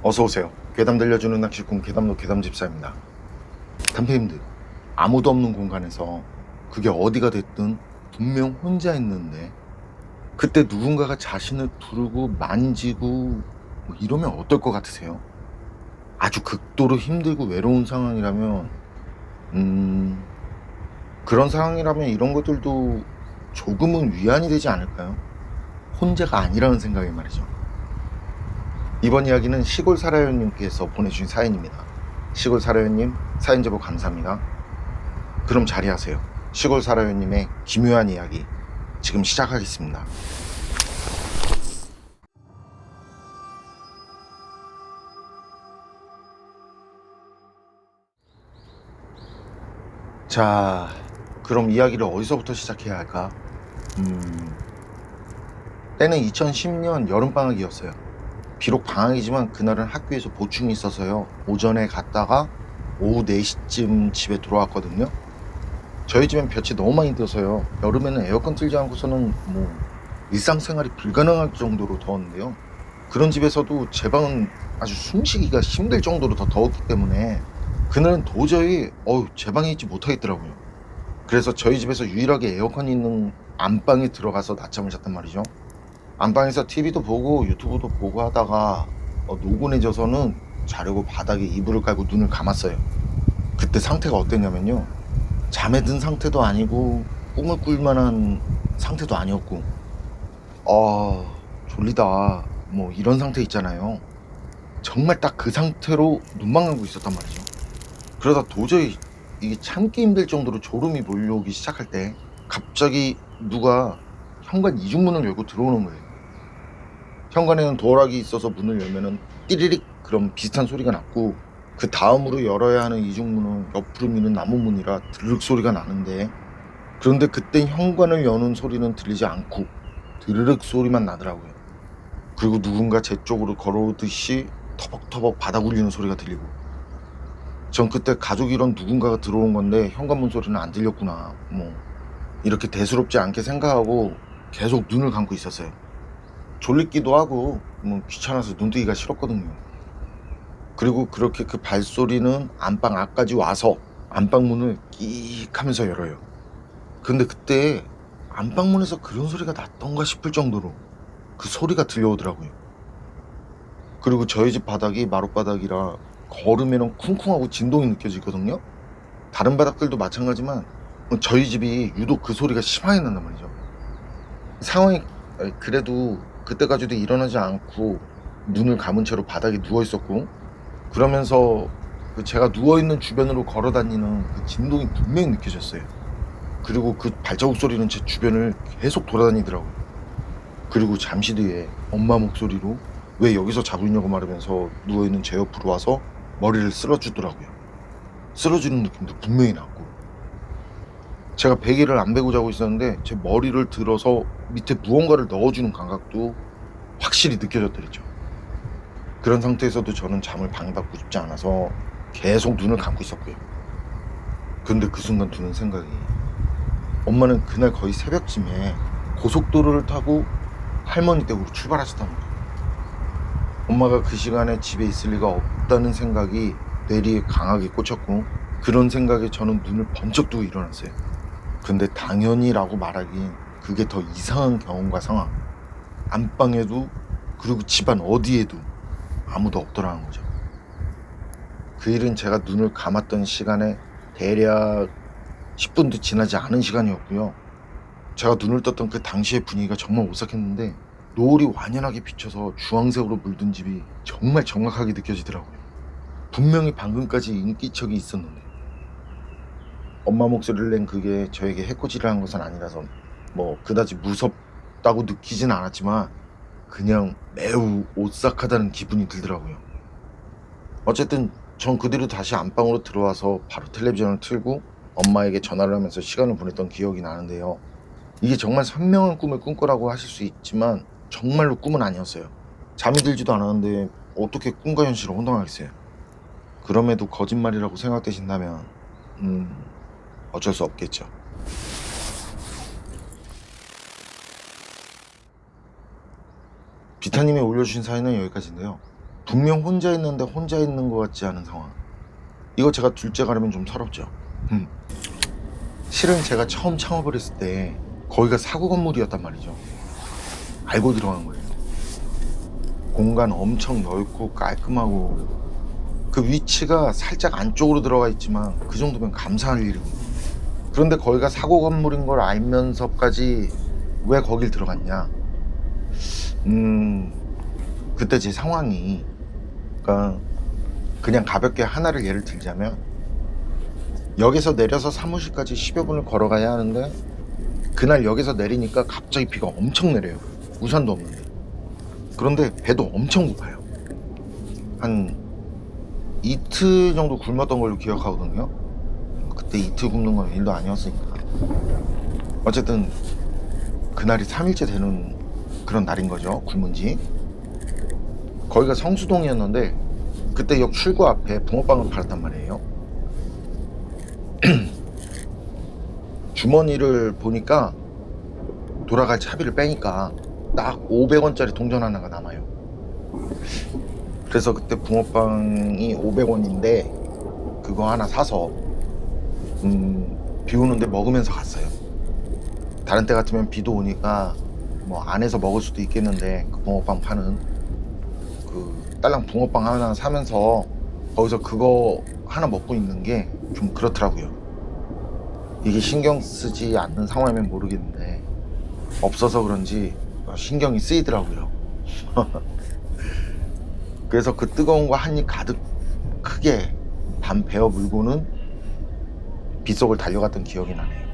어서오세요. 괴담 들려주는 낚시꾼 괴담로 괴담집사입니다. 탐패님들, 아무도 없는 공간에서 그게 어디가 됐든 분명 혼자 있는데 그때 누군가가 자신을 부르고 만지고 뭐 이러면 어떨 것 같으세요? 아주 극도로 힘들고 외로운 상황이라면 그런 상황이라면 이런 것들도 조금은 위안이 되지 않을까요? 혼자가 아니라는 생각이 말이죠. 이번 이야기는 시골 살아요님께서 보내주신 사연입니다. 시골 살아요님 사연 제보 감사합니다. 그럼 자리하세요. 시골 살아요님의 기묘한 이야기 지금 시작하겠습니다. 자, 그럼 이야기를 어디서부터 시작해야 할까? 때는 2010년 여름방학이었어요. 비록 방학이지만 그날은 학교에서 보충이 있어서요. 오전에 갔다가 오후 4시쯤 집에 돌아왔거든요. 저희 집엔 볕이 너무 많이 들어서요. 여름에는 에어컨 틀지 않고서는 일상생활이 불가능할 정도로 더웠는데요. 그런 집에서도 제 방은 아주 숨쉬기가 힘들 정도로 더 더웠기 때문에 그날은 도저히 제 방에 있지 못하겠더라고요. 그래서 저희 집에서 유일하게 에어컨이 있는 안방에 들어가서 낮잠을 잤단 말이죠. 안방에서 TV도 보고 유튜브도 보고 하다가 노곤해져서는 자려고 바닥에 이불을 깔고 눈을 감았어요. 그때 상태가 어땠냐면요. 잠에 든 상태도 아니고 꿈을 꿀 만한 상태도 아니었고 졸리다 뭐 이런 상태 있잖아요. 정말 딱 그 상태로 눈만 감고 있었단 말이죠. 그러다 도저히 이게 참기 힘들 정도로 졸음이 몰려오기 시작할 때 갑자기 누가 현관 이중문을 열고 들어오는 거예요. 현관에는 도어락이 있어서 문을 열면은 띠리릭 그런 비슷한 소리가 났고, 그 다음으로 열어야 하는 이중문은 옆으로 미는 나무문이라 드르륵 소리가 나는데, 그런데 그땐 현관을 여는 소리는 들리지 않고 드르륵 소리만 나더라고요. 그리고 누군가 제 쪽으로 걸어오듯이 터벅터벅 바닥 울리는 소리가 들리고, 전 그때 가족 이런 누군가가 들어온 건데 현관문 소리는 안 들렸구나, 이렇게 대수롭지 않게 생각하고 계속 눈을 감고 있었어요. 졸리기도 하고 귀찮아서 눈 뜨기가 싫었거든요. 그리고 그렇게 그 발소리는 안방 앞까지 와서 안방문을 끼익 하면서 열어요. 근데 그때 안방문에서 그런 소리가 났던가 싶을 정도로 그 소리가 들려오더라고요. 그리고 저희 집 바닥이 마룻바닥이라 걸으면 쿵쿵하고 진동이 느껴지거든요. 다른 바닥들도 마찬가지만 저희 집이 유독 그 소리가 심하게 난단 말이죠. 상황이 그래도 그때까지도 일어나지 않고 눈을 감은 채로 바닥에 누워 있었고, 그러면서 제가 누워있는 주변으로 걸어다니는 그 진동이 분명히 느껴졌어요. 그리고 그 발자국 소리는 제 주변을 계속 돌아다니더라고요. 그리고 잠시 뒤에 엄마 목소리로 왜 여기서 자고 있냐고 말하면서 누워있는 제 옆으로 와서 머리를 쓸어주더라고요. 쓸어주는 느낌도 분명히 났고, 제가 베개를 안 베고 자고 있었는데 제 머리를 들어서 밑에 무언가를 넣어주는 감각도 확실히 느껴졌더랬죠. 그런 상태에서도 저는 잠을 방해받고 싶지 않아서 계속 눈을 감고 있었고요. 근데 그 순간 드는 생각이, 엄마는 그날 거의 새벽쯤에 고속도로를 타고 할머니 댁으로 출발하셨다는 거예요. 엄마가 그 시간에 집에 있을 리가 없다는 생각이 뇌리에 강하게 꽂혔고, 그런 생각에 저는 눈을 번쩍 뜨고 일어났어요. 근데 당연히라고 말하긴 그게 더 이상한 경험과 상황, 안방에도 그리고 집안 어디에도 아무도 없더라는 거죠. 그 일은 제가 눈을 감았던 시간에 대략 10분도 지나지 않은 시간이었고요. 제가 눈을 떴던 그 당시의 분위기가 정말 오싹했는데, 노을이 완연하게 비쳐서 주황색으로 물든 집이 정말 정확하게 느껴지더라고요. 분명히 방금까지 인기척이 있었는데, 엄마 목소리를 낸 그게 저에게 해코지를 한 것은 아니라서 그다지 무섭다고 느끼진 않았지만 그냥 매우 오싹하다는 기분이 들더라고요. 어쨌든 전 그대로 다시 안방으로 들어와서 바로 텔레비전을 틀고 엄마에게 전화를 하면서 시간을 보냈던 기억이 나는데요. 이게 정말 선명한 꿈을 꾼 거라고 하실 수 있지만 정말로 꿈은 아니었어요. 잠이 들지도 않았는데 어떻게 꿈과 현실을 혼동하겠어요. 그럼에도 거짓말이라고 생각되신다면 어쩔 수 없겠죠. 비타님이 올려주신 사연은 여기까지인데요. 분명 혼자 있는데 혼자 있는 것 같지 않은 상황. 이거 제가 둘째 가려면 좀 서럽죠. 실은 제가 처음 창업을 했을 때 거기가 사고 건물이었단 말이죠. 알고 들어간 거예요. 공간 엄청 넓고 깔끔하고 그 위치가 살짝 안쪽으로 들어가 있지만 그 정도면 감사할 일이거든요. 그런데 거기가 사고 건물인 걸 알면서까지 왜 거길 들어갔냐? 그때 제 상황이, 그러니까 그냥 가볍게 하나를 예를 들자면, 역에서 내려서 사무실까지 10여 분을 걸어가야 하는데 그날 역에서 내리니까 갑자기 비가 엄청 내려요. 우산도 없는데. 그런데 배도 엄청 고파요. 한 이틀 정도 굶었던 걸로 기억하거든요. 그때 이틀 굶는 건 일도 아니었으니까. 어쨌든 그날이 3일째 되는 그런 날인 거죠. 굶은 지. 거기가 성수동이었는데 그때 역 출구 앞에 붕어빵을 팔았단 말이에요. 주머니를 보니까 돌아갈 차비를 빼니까 딱 500원짜리 동전 하나가 남아요. 그래서 그때 붕어빵이 500원인데 그거 하나 사서 비 오는데 먹으면서 갔어요. 다른 때 같으면 비도 오니까 뭐 안에서 먹을 수도 있겠는데 그 붕어빵 파는 그 딸랑 붕어빵 하나 사면서 거기서 그거 하나 먹고 있는 게 좀 그렇더라고요. 이게 신경 쓰지 않는 상황이면 모르겠는데 없어서 그런지 신경이 쓰이더라고요. 그래서 그 뜨거운 거 한 입 가득 크게 반 베어 물고는 빗속을 달려갔던 기억이 나네요.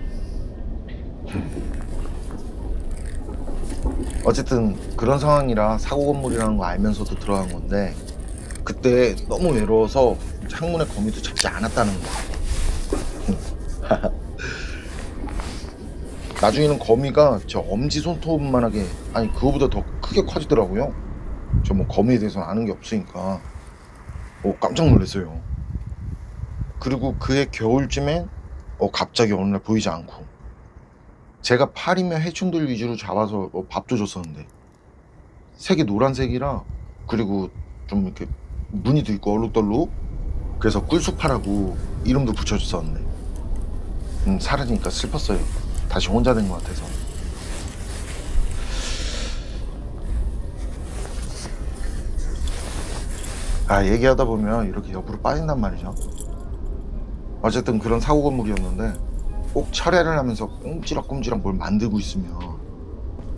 어쨌든 그런 상황이라 사고 건물이라는 거 알면서도 들어간 건데 그때 너무 외로워서 창문에 거미도 잡지 않았다는 거. 나중에는 거미가 저 엄지손톱만하게, 아니 그거보다 더 크게 커지더라고요. 저 뭐 거미에 대해서 아는 게 없으니까 깜짝 놀랐어요. 그리고 그해 겨울쯤엔 갑자기 어느 날 보이지 않고, 제가 파리며 해충들 위주로 잡아서 밥도 줬었는데 색이 노란색이라, 그리고 좀 이렇게 무늬도 있고 얼룩덜룩, 그래서 꿀수파라고 이름도 붙여줬었는데 사라지니까 슬펐어요. 다시 혼자 된 것 같아서. 얘기하다 보면 이렇게 옆으로 빠진단 말이죠. 어쨌든 그런 사고 건물이었는데 꼭 철회를 하면서 꼼지락꼼지락 뭘 만들고 있으면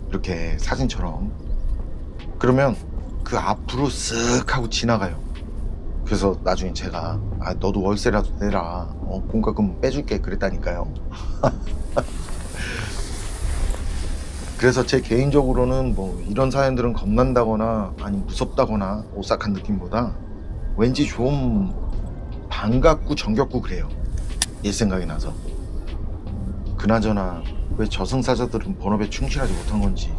이렇게 사진처럼, 그러면 그 앞으로 쓱 하고 지나가요. 그래서 나중에 제가 너도 월세라도 내라, 공과금 빼줄게 그랬다니까요. 그래서 제 개인적으로는 뭐 이런 사연들은 겁난다거나 아니 무섭다거나 오싹한 느낌보다 왠지 좀 반갑고 정겹고 그래요. 옛 생각이 나서. 그나저나 왜 저승사자들은 본업에 충실하지 못한 건지.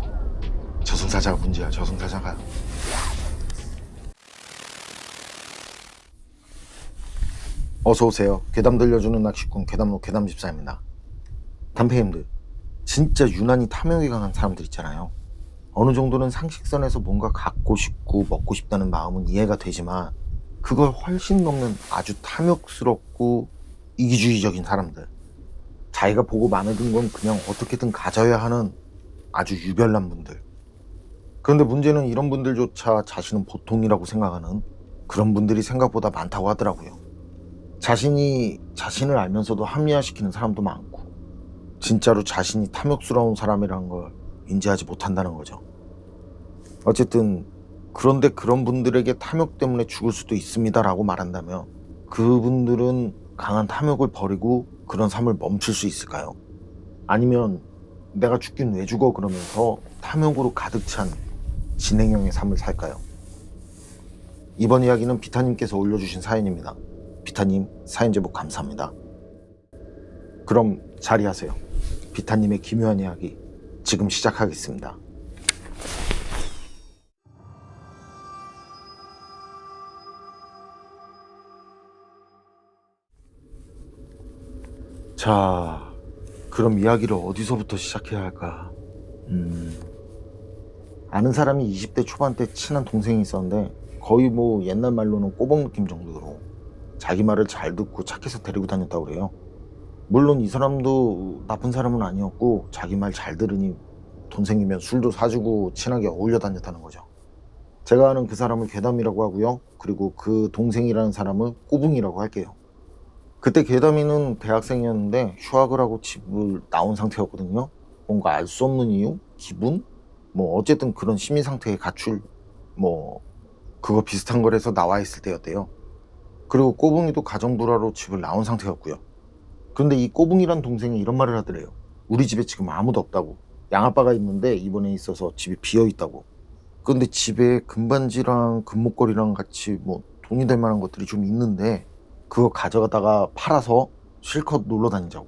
저승사자가 문제야, 저승사자가. 어서오세요. 괴담 들려주는 낚시꾼 괴담로 괴담집사입니다. 단페님들, 진짜 유난히 탐욕이 강한 사람들 있잖아요. 어느 정도는 상식선에서 뭔가 갖고 싶고 먹고 싶다는 마음은 이해가 되지만 그걸 훨씬 넘는 아주 탐욕스럽고 이기주의적인 사람들, 자기가 보고 마음에 든 건 그냥 어떻게든 가져야 하는 아주 유별난 분들. 그런데 문제는 이런 분들조차 자신은 보통이라고 생각하는 그런 분들이 생각보다 많다고 하더라고요. 자신이 자신을 알면서도 합리화시키는 사람도 많고, 진짜로 자신이 탐욕스러운 사람이라는 걸 인지하지 못한다는 거죠. 어쨌든 그런데 그런 분들에게 탐욕 때문에 죽을 수도 있습니다 라고 말한다면 그분들은 강한 탐욕을 버리고 그런 삶을 멈출 수 있을까요? 아니면 내가 죽긴 왜 죽어 그러면서 탐욕으로 가득 찬 진행형의 삶을 살까요? 이번 이야기는 비타님께서 올려주신 사연입니다. 비타님, 사연 제보 감사합니다. 그럼 자리하세요. 비타님의 기묘한 이야기 지금 시작하겠습니다. 자, 그럼 이야기를 어디서부터 시작해야 할까? 아는 사람이 20대 초반 때 친한 동생이 있었는데 거의 뭐 옛날 말로는 꼬봉 느낌 정도로 자기 말을 잘 듣고 착해서 데리고 다녔다고 그래요. 물론 이 사람도 나쁜 사람은 아니었고 자기 말 잘 들으니 돈 생기면 술도 사주고 친하게 어울려 다녔다는 거죠. 제가 아는 그 사람을 괴담이라고 하고요. 그리고 그 동생이라는 사람을 꼬붕이라고 할게요. 그때 괴담이는 대학생이었는데 휴학을 하고 집을 나온 상태였거든요. 뭔가 알 수 없는 이유? 기분? 뭐 어쨌든 그런 심리 상태의 가출 뭐 그거 비슷한 거라서 나와 있을 때였대요. 그리고 꼬붕이도 가정불화로 집을 나온 상태였고요. 그런데 이 꼬붕이란 동생이 이런 말을 하더래요. 우리 집에 지금 아무도 없다고. 양아빠가 있는데 이번에 있어서 집이 비어 있다고. 그런데 집에 금반지랑 금목걸이랑 같이 뭐 돈이 될 만한 것들이 좀 있는데 그거 가져가다가 팔아서 실컷 놀러 다니자고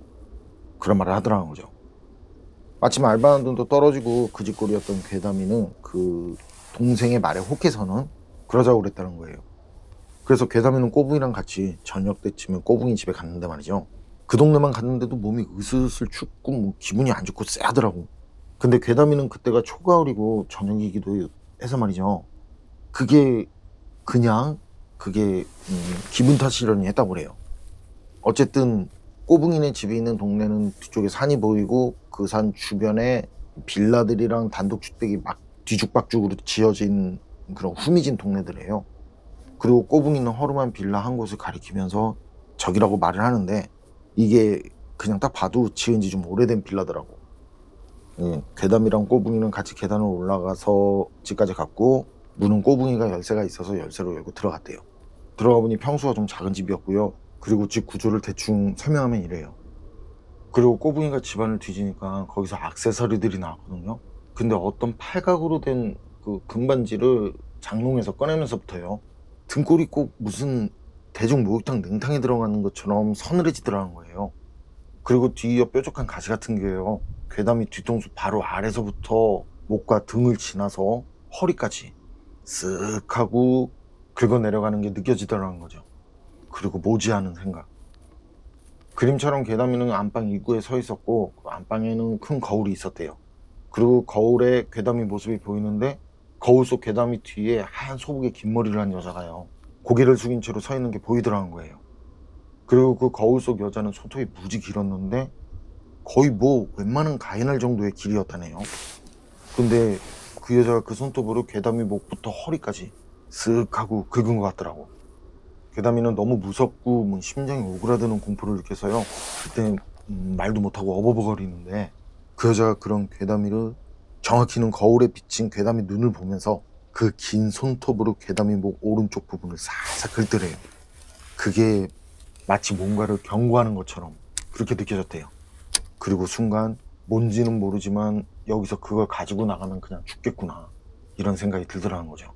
그런 말을 하더라는 거죠. 마침 알바하는 돈도 떨어지고 그 집꼴이었던 괴담이는 그 동생의 말에 혹해서는 그러자고 그랬다는 거예요. 그래서 괴담이는 꼬붕이랑 같이 저녁 때쯤에 꼬붕이 집에 갔는데 말이죠. 그 동네만 갔는데도 몸이 으슬으슬 춥고 뭐 기분이 안 좋고 쎄하더라고. 근데 괴담이는 그때가 초가을이고 저녁이기도 해서 말이죠. 그게 그냥 그게 기분 탓이려니 했다고 그래요. 어쨌든 꼬붕이네 집이 있는 동네는 뒤쪽에 산이 보이고 그 산 주변에 빌라들이랑 단독주택이 막 뒤죽박죽으로 지어진 그런 후미진 동네들이에요. 그리고 꼬붕이는 허름한 빌라 한 곳을 가리키면서 저기라고 말을 하는데 이게 그냥 딱 봐도 지은 지 좀 오래된 빌라더라고. 괴담이랑 꼬붕이는 같이 계단을 올라가서 집까지 갔고 문은 꼬붕이가 열쇠가 있어서 열쇠로 열고 들어갔대요. 들어가 보니 평수가 좀 작은 집이었고요. 그리고 집 구조를 대충 설명하면 이래요. 그리고 꼬붕이가 집안을 뒤지니까 거기서 액세서리들이 나왔거든요. 근데 어떤 팔각으로 된 그 금반지를 장롱에서 꺼내면서부터요. 등골이 꼭 무슨 대중 목욕탕 냉탕에 들어가는 것처럼 서늘해지더라는 거예요. 그리고 뒤에 뾰족한 가시 같은 게요. 괴담이 뒤통수 바로 아래서부터 목과 등을 지나서 허리까지 쓱 하고 긁어 내려가는 게 느껴지더라는 거죠. 그리고 모지하는 생각. 그림처럼 괴담이는 안방 입구에 서 있었고 그 안방에는 큰 거울이 있었대요. 그리고 거울에 괴담이 모습이 보이는데 거울 속 괴담이 뒤에 하얀 소복의 긴 머리를 한 여자가요. 고개를 숙인 채로 서 있는 게 보이더라는 거예요. 그리고 그 거울 속 여자는 손톱이 무지 길었는데 거의 뭐 웬만한 가인할 정도의 길이었다네요. 근데 그 여자가 그 손톱으로 괴담이 목부터 허리까지 쓱 하고 긁은 것 같더라고. 괴담이는 너무 무섭고 뭐 심장이 오그라드는 공포를 느껴서요. 그때 말도 못하고 어버버거리는데 그 여자가 그런 괴담이를 정확히는 거울에 비친 괴담이 눈을 보면서 그 긴 손톱으로 괴담이 목 오른쪽 부분을 살살 긁더래요. 그게 마치 뭔가를 경고하는 것처럼 그렇게 느껴졌대요. 그리고 순간 뭔지는 모르지만 여기서 그걸 가지고 나가면 그냥 죽겠구나 이런 생각이 들더라는 거죠.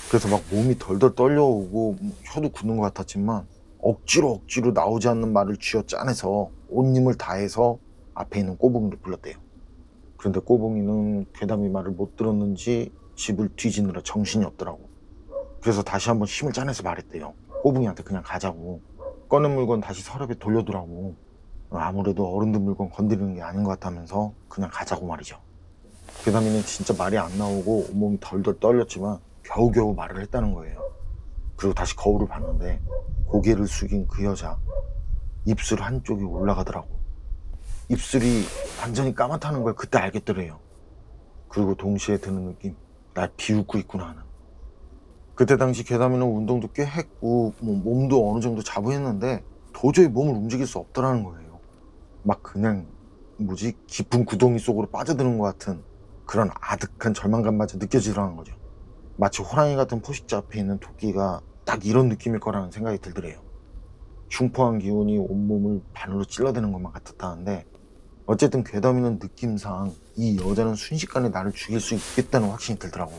그래서 막 몸이 덜덜 떨려오고 혀도 굳는 것 같았지만 억지로 나오지 않는 말을 쥐어짜내서 온 힘을 다해서 앞에 있는 꼬붕이를 불렀대요. 그런데 꼬붕이는 괴담이 말을 못 들었는지 집을 뒤지느라 정신이 없더라고. 그래서 다시 한번 힘을 짜내서 말했대요. 꼬붕이한테 그냥 가자고. 꺼낸 물건 다시 서랍에 돌려두라고. 아무래도 어른들 물건 건드리는 게 아닌 것 같다면서 그냥 가자고 말이죠. 괴담이는 진짜 말이 안 나오고 온몸이 덜덜 떨렸지만 겨우겨우 말을 했다는 거예요. 그리고 다시 거울을 봤는데 고개를 숙인 그 여자 입술 한쪽이 올라가더라고. 입술이 완전히 까맣다는 걸 그때 알겠더래요. 그리고 동시에 드는 느낌, 날 비웃고 있구나 하는. 그때 당시 괴담이는 운동도 꽤 했고 뭐 몸도 어느 정도 자부했는데 도저히 몸을 움직일 수 없더라는 거예요. 막 그냥 뭐지 깊은 구덩이 속으로 빠져드는 것 같은 그런 아득한 절망감마저 느껴지더라는 거죠. 마치 호랑이 같은 포식자 앞에 있는 토끼가 딱 이런 느낌일 거라는 생각이 들더래요. 흉포한 기운이 온몸을 바늘로 찔러대는 것만 같았다는데 어쨌든 괴담이는 느낌상 이 여자는 순식간에 나를 죽일 수 있겠다는 확신이 들더라고.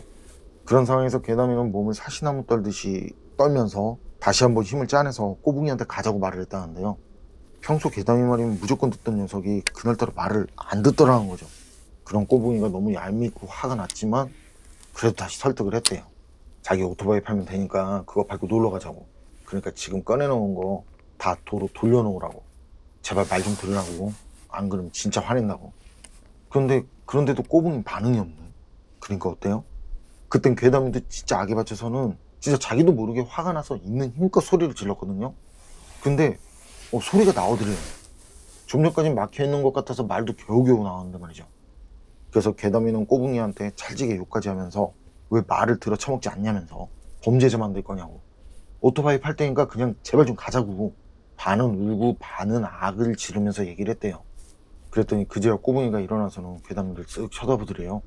그런 상황에서 괴담이는 몸을 사시나무 떨듯이 떨면서 다시 한번 힘을 짜내서 꼬붕이한테 가자고 말을 했다는데요. 평소 괴담이 말이면 무조건 듣던 녀석이 그날따라 말을 안 듣더라는 거죠. 그런 꼬붕이가 너무 얄밉고 화가 났지만 그래도 다시 설득을 했대요. 자기 오토바이 팔면 되니까 그거 밟고 놀러 가자고. 그러니까 지금 꺼내놓은 거 다 도로 돌려놓으라고. 제발 말 좀 들으라고. 안 그러면 진짜 화낸다고. 그런데도 꼬붕이 반응이 없네. 그러니까 어때요? 그땐 괴담이도 진짜 악에 받쳐서는 진짜 자기도 모르게 화가 나서 있는 힘껏 소리를 질렀거든요. 근데 소리가 나오더래요. 좀 전까진 막혀있는 것 같아서 말도 겨우겨우 나왔는데 말이죠. 그래서 괴담이는 꼬붕이한테 찰지게 욕까지 하면서 왜 말을 들어 처먹지 않냐면서 범죄자 만들 거냐고, 오토바이 팔 때니까 그냥 제발 좀 가자고 반은 울고 반은 악을 지르면서 얘기를 했대요. 그랬더니 그제야 꼬붕이가 일어나서는 괴담이를 쓱 쳐다보더래요.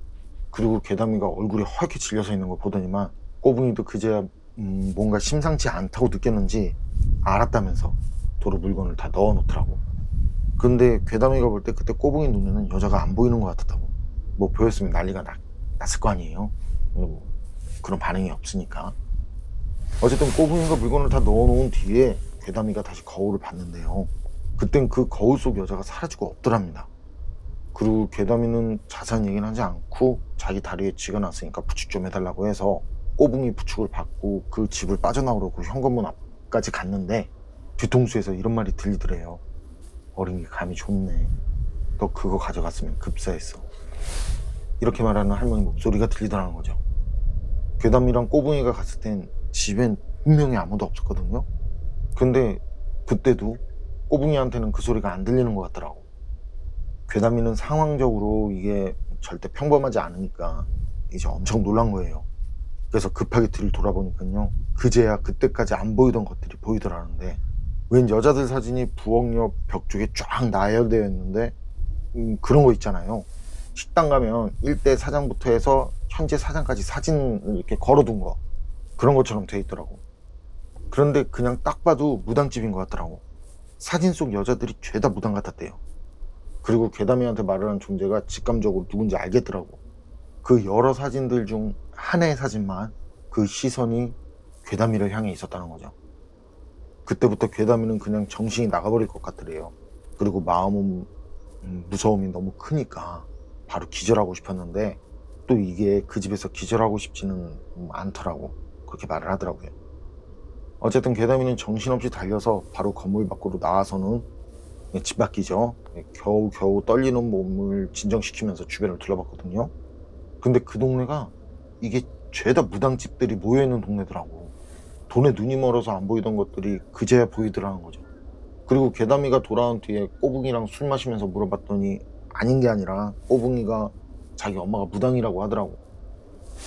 그리고 괴담이가 얼굴이 허옇게 질려서 있는 걸 보더니만 꼬붕이도 그제야 뭔가 심상치 않다고 느꼈는지 알았다면서 도로 물건을 다 넣어놓더라고. 근데 괴담이가 볼 때 그때 꼬붕이 눈에는 여자가 안 보이는 것 같았다고. 뭐 보였으면 난리가 났을 거 아니에요. 뭐 그런 반응이 없으니까. 어쨌든 꼬붕이가 물건을 다 넣어놓은 뒤에 괴담이가 다시 거울을 봤는데요. 그땐 그 거울 속 여자가 사라지고 없더랍니다. 그리고 괴담이는 자세한 얘기는 하지 않고 자기 다리에 쥐가 났으니까 부축 좀 해달라고 해서 꼬붕이 부축을 받고 그 집을 빠져나오려고 현관문 앞까지 갔는데 뒤통수에서 이런 말이 들리더래요. 어린 게 감이 좋네. 너 그거 가져갔으면 급사했어. 이렇게 말하는 할머니 목소리가 들리더라는 거죠. 괴담이랑 꼬붕이가 갔을 땐 집엔 분명히 아무도 없었거든요. 근데 그때도 꼬붕이한테는 그 소리가 안 들리는 것 같더라고. 괴담이는 상황적으로 이게 절대 평범하지 않으니까 이제 엄청 놀란 거예요. 그래서 급하게 뒤를 돌아보니까요, 그제야 그때까지 안 보이던 것들이 보이더라는데, 웬 여자들 사진이 부엌 옆 벽 쪽에 쫙 나열되어 있는데 그런 거 있잖아요. 식당 가면 일대 사장부터 해서 현재 사장까지 사진을 이렇게 걸어둔 거, 그런 것처럼 돼 있더라고. 그런데 그냥 딱 봐도 무당집인 것 같더라고. 사진 속 여자들이 죄다 무당 같았대요. 그리고 괴담이한테 말을 한 존재가 직감적으로 누군지 알겠더라고. 그 여러 사진들 중 하나의 사진만 그 시선이 괴담이를 향해 있었다는 거죠. 그때부터 괴담이는 그냥 정신이 나가버릴 것 같더래요. 그리고 마음은 무서움이 너무 크니까 바로 기절하고 싶었는데, 또 이게 그 집에서 기절하고 싶지는 않더라고. 그렇게 말을 하더라고요. 어쨌든 괴담이는 정신없이 달려서 바로 건물 밖으로 나와서는 집 밖이죠. 겨우겨우 떨리는 몸을 진정시키면서 주변을 둘러봤거든요. 근데 그 동네가 이게 죄다 무당집들이 모여있는 동네더라고. 돈에 눈이 멀어서 안 보이던 것들이 그제야 보이더라는 거죠. 그리고 괴담이가 돌아온 뒤에 꼬붕이랑 술 마시면서 물어봤더니 아닌 게 아니라 꼬붕이가 자기 엄마가 무당이라고 하더라고.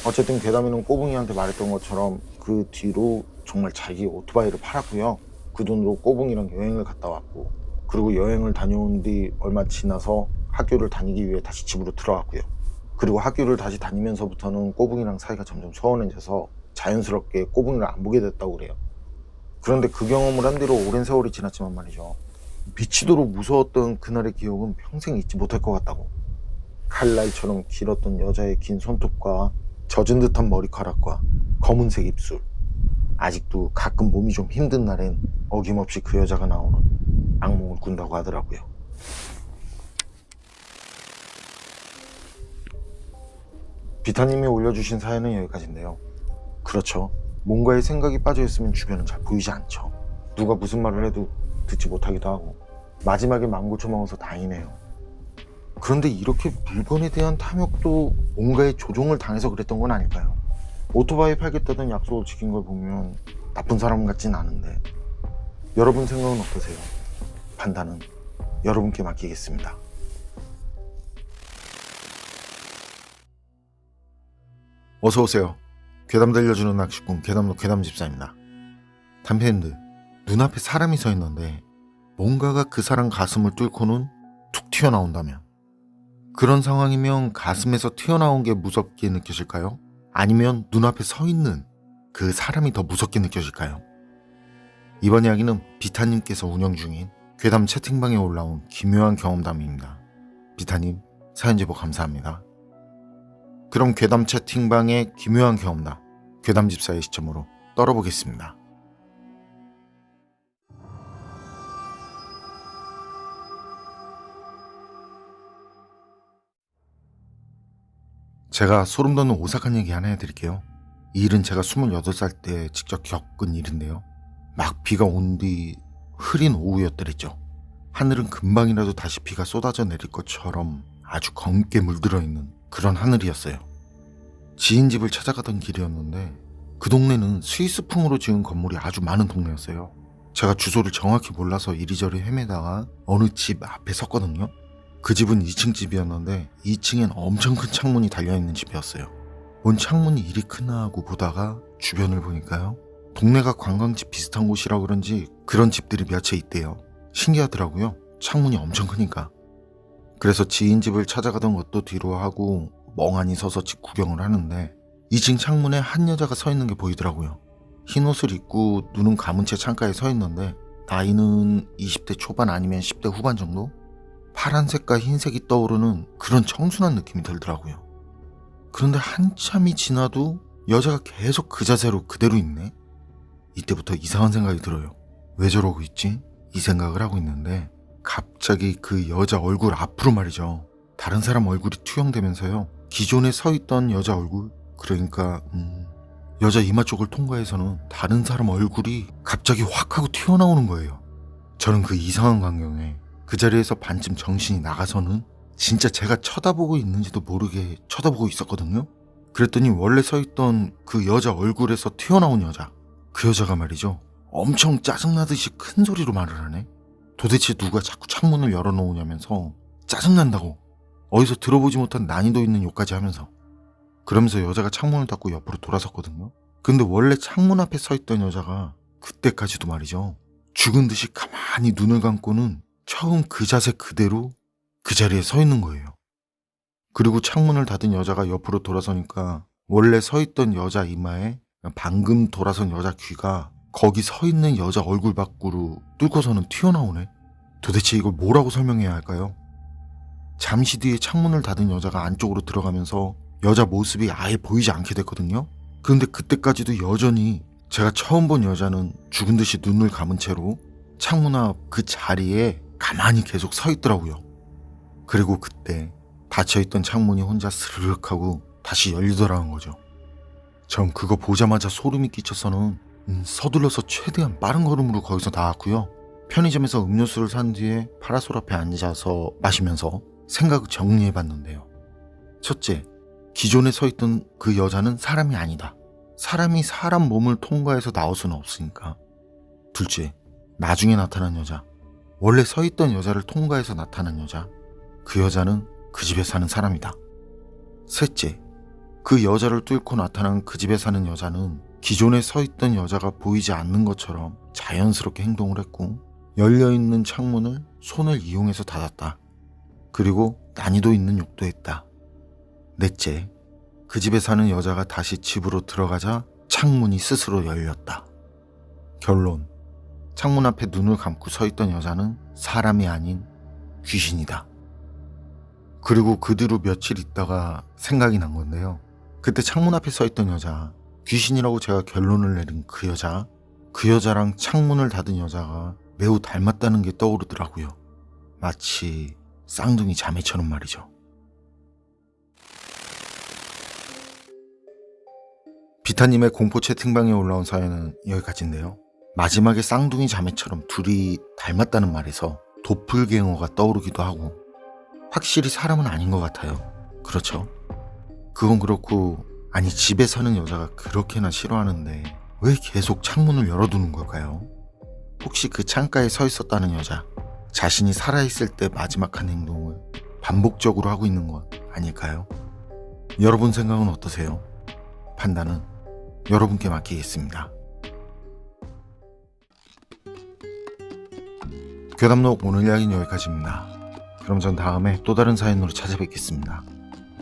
어쨌든 괴담이는 꼬붕이한테 말했던 것처럼 그 뒤로 정말 자기 오토바이를 팔았고요. 그 돈으로 꼬붕이랑 여행을 갔다 왔고, 그리고 여행을 다녀온 뒤 얼마 지나서 학교를 다니기 위해 다시 집으로 들어갔고요. 그리고 학교를 다시 다니면서부터는 꼬붕이랑 사이가 점점 소원해져서 자연스럽게 꼬붕이를 안 보게 됐다고 그래요. 그런데 그 경험을 한 뒤로 오랜 세월이 지났지만 말이죠, 미치도록 무서웠던 그날의 기억은 평생 잊지 못할 것 같다고. 칼날처럼 길었던 여자의 긴 손톱과 젖은 듯한 머리카락과 검은색 입술, 아직도 가끔 몸이 좀 힘든 날엔 어김없이 그 여자가 나오는 악몽을 꾼다고 하더라고요. 비타님이 올려주신 사연은 여기까지인데요. 그렇죠, 뭔가에 생각이 빠져있으면 주변은 잘 보이지 않죠. 누가 무슨 말을 해도 듣지 못하기도 하고, 마지막에 맘고쳐먹어서 다행이네요. 그런데 이렇게 물건에 대한 탐욕도 뭔가의 조종을 당해서 그랬던 건 아닐까요? 오토바이 팔겠다던 약속을 지킨 걸 보면 나쁜 사람 같진 않은데, 여러분 생각은 어떠세요? 판단은 여러분께 맡기겠습니다. 어서오세요. 괴담 들려주는 낚시꾼 괴담로 괴담집사입니다. 단편들, 눈앞에 사람이 서 있는데 뭔가가 그 사람 가슴을 뚫고는 툭 튀어나온다면, 그런 상황이면 가슴에서 튀어나온 게 무섭게 느껴질까요? 아니면 눈앞에 서 있는 그 사람이 더 무섭게 느껴질까요? 이번 이야기는 비타님께서 운영 중인 괴담 채팅방에 올라온 기묘한 경험담입니다. 비타님, 사연 제보 감사합니다. 그럼 괴담 채팅방의 기묘한 경험담, 괴담집사의 시점으로 떨어보겠습니다. 제가 소름 돋는 오싹한 얘기 하나 해드릴게요. 이 일은 제가 28살 때 직접 겪은 일인데요. 막 비가 온 뒤 흐린 오후였더랬죠. 하늘은 금방이라도 다시 비가 쏟아져 내릴 것처럼 아주 검게 물들어 있는 그런 하늘이었어요. 지인 집을 찾아가던 길이었는데 그 동네는 스위스풍으로 지은 건물이 아주 많은 동네였어요. 제가 주소를 정확히 몰라서 이리저리 헤매다가 어느 집 앞에 섰거든요. 그 집은 2층 집이었는데 2층엔 엄청 큰 창문이 달려있는 집이었어요. 뭔 창문이 이리 크나 하고 보다가 주변을 보니까요, 동네가 관광지 비슷한 곳이라 그런지 그런 집들이 몇 채 있대요. 신기하더라고요. 창문이 엄청 크니까. 그래서 지인 집을 찾아가던 것도 뒤로 하고 멍하니 서서 집 구경을 하는데 2층 창문에 한 여자가 서 있는 게 보이더라고요. 흰 옷을 입고 눈은 감은 채 창가에 서 있는데 나이는 20대 초반 아니면 10대 후반 정도? 파란색과 흰색이 떠오르는 그런 청순한 느낌이 들더라고요. 그런데 한참이 지나도 여자가 계속 그 자세로 그대로 있네? 이때부터 이상한 생각이 들어요. 왜 저러고 있지? 이 생각을 하고 있는데 갑자기 그 여자 얼굴 앞으로 말이죠, 다른 사람 얼굴이 투영되면서요, 기존에 서 있던 여자 얼굴, 그러니까 여자 이마 쪽을 통과해서는 다른 사람 얼굴이 갑자기 확 하고 튀어나오는 거예요. 저는 그 이상한 광경에 그 자리에서 반쯤 정신이 나가서는 진짜 제가 쳐다보고 있는지도 모르게 쳐다보고 있었거든요. 그랬더니 원래 서 있던 그 여자 얼굴에서 튀어나온 여자, 그 여자가 말이죠, 엄청 짜증나듯이 큰 소리로 말을 하네. 도대체 누가 자꾸 창문을 열어놓으냐면서 짜증난다고, 어디서 들어보지 못한 난이도 있는 욕까지 하면서. 그러면서 여자가 창문을 닫고 옆으로 돌아섰거든요. 근데 원래 창문 앞에 서 있던 여자가 그때까지도 말이죠, 죽은 듯이 가만히 눈을 감고는 처음 그 자세 그대로 그 자리에 서 있는 거예요. 그리고 창문을 닫은 여자가 옆으로 돌아서니까 원래 서 있던 여자 이마에 방금 돌아선 여자 귀가 거기 서 있는 여자 얼굴 밖으로 뚫고서는 튀어나오네. 도대체 이걸 뭐라고 설명해야 할까요? 잠시 뒤에 창문을 닫은 여자가 안쪽으로 들어가면서 여자 모습이 아예 보이지 않게 됐거든요. 그런데 그때까지도 여전히 제가 처음 본 여자는 죽은 듯이 눈을 감은 채로 창문 앞 그 자리에 가만히 계속 서 있더라고요. 그리고 그때 닫혀있던 창문이 혼자 스르륵 하고 다시 열리더라는 거죠. 전 그거 보자마자 소름이 끼쳐서는 서둘러서 최대한 빠른 걸음으로 거기서 나왔고요. 편의점에서 음료수를 산 뒤에 파라솔 앞에 앉아서 마시면서 생각을 정리해봤는데요. 첫째, 기존에 서 있던 그 여자는 사람이 아니다. 사람이 사람 몸을 통과해서 나올 수는 없으니까. 둘째, 나중에 나타난 여자, 원래 서 있던 여자를 통과해서 나타난 여자, 그 여자는 그 집에 사는 사람이다. 셋째, 그 여자를 뚫고 나타난 그 집에 사는 여자는 기존에 서 있던 여자가 보이지 않는 것처럼 자연스럽게 행동을 했고 열려있는 창문을 손을 이용해서 닫았다. 그리고 난이도 있는 욕도 했다. 넷째, 그 집에 사는 여자가 다시 집으로 들어가자 창문이 스스로 열렸다. 결론, 창문 앞에 눈을 감고 서 있던 여자는 사람이 아닌 귀신이다. 그리고 그 뒤로 며칠 있다가 생각이 난 건데요. 그때 창문 앞에 서 있던 여자, 귀신이라고 제가 결론을 내린 그 여자랑 창문을 닫은 여자가 매우 닮았다는 게 떠오르더라고요. 마치 쌍둥이 자매처럼 말이죠. 비타님의 공포 채팅방에 올라온 사연은 여기까지인데요. 마지막에 쌍둥이 자매처럼 둘이 닮았다는 말에서 도플갱어가 떠오르기도 하고 확실히 사람은 아닌 것 같아요. 그렇죠? 그건 그렇고, 아니 집에 사는 여자가 그렇게나 싫어하는데 왜 계속 창문을 열어두는 걸까요? 혹시 그 창가에 서 있었다는 여자, 자신이 살아있을 때 마지막 한 행동을 반복적으로 하고 있는 것 아닐까요? 여러분 생각은 어떠세요? 판단은 여러분께 맡기겠습니다. 괴담록 오늘 이야기는 여기까지입니다. 그럼 전 다음에 또 다른 사연으로 찾아뵙겠습니다.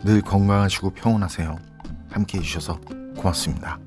늘 건강하시고 평온하세요. 함께 해주셔서 고맙습니다.